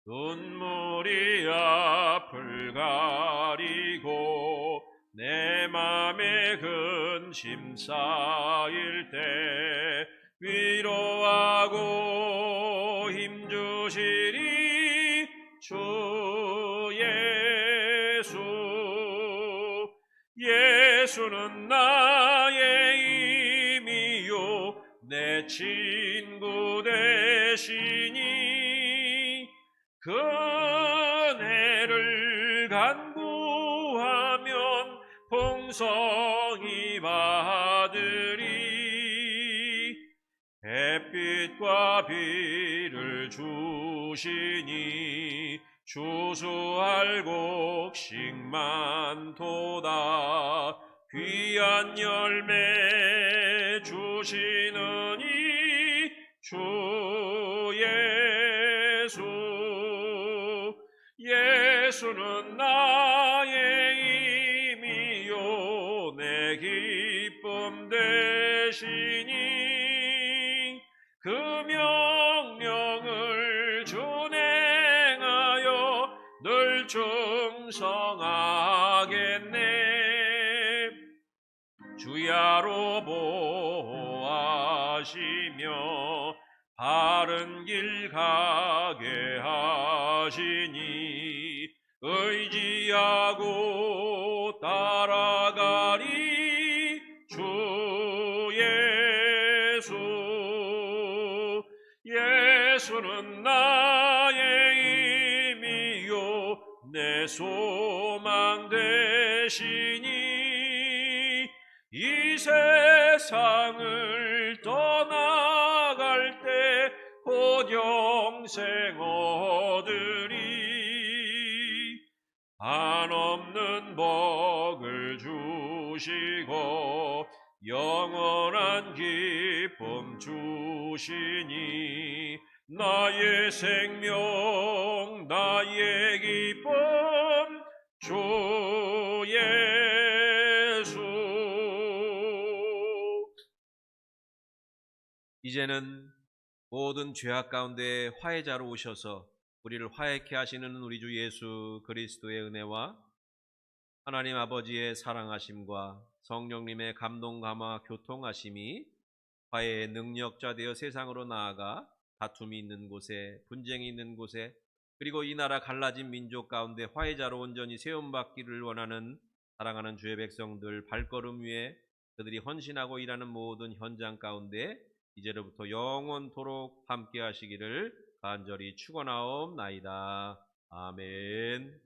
눈물이 앞을 가리고 내 맘에 근심 쌓일 때 위로하고 힘주시리 주 예수. 예수는 나의 힘이요 내 친구 되시니 그네를 간구하면 풍성히 받으리. 햇빛과 비를 주시니 주수할 곡식 많도다. 귀한 열매 주시느니 주 예수. 예수는 나의 힘이요 내 기쁨 되시니 그 명령을 준행하여 늘 충성하겠네. 주야로 보호하시며 바른 길 가게 하시니 의지하고 따라가리 주 예수. 예수는 나의 힘이요 내 소망 되시니 이 세상을 떠나갈 때 곧 영생 얻으리. 한없는 복을 주시고 영원한 기쁨 주시니 나의 생명 나의 기쁨 주 예수. 이제는 모든 죄악 가운데 화해자로 오셔서 우리를 화해케 하시는 우리 주 예수 그리스도의 은혜와 하나님 아버지의 사랑하심과 성령님의 감동 감화 교통하심이 화해의 능력자 되어 세상으로 나아가 다툼이 있는 곳에 분쟁이 있는 곳에 그리고 이 나라 갈라진 민족 가운데 화해자로 온전히 세움받기를 원하는 사랑하는 주의 백성들 발걸음 위에 그들이 헌신하고 일하는 모든 현장 가운데 이제로부터 영원토록 함께 하시기를 간절히 축원하옵나이다. 아멘.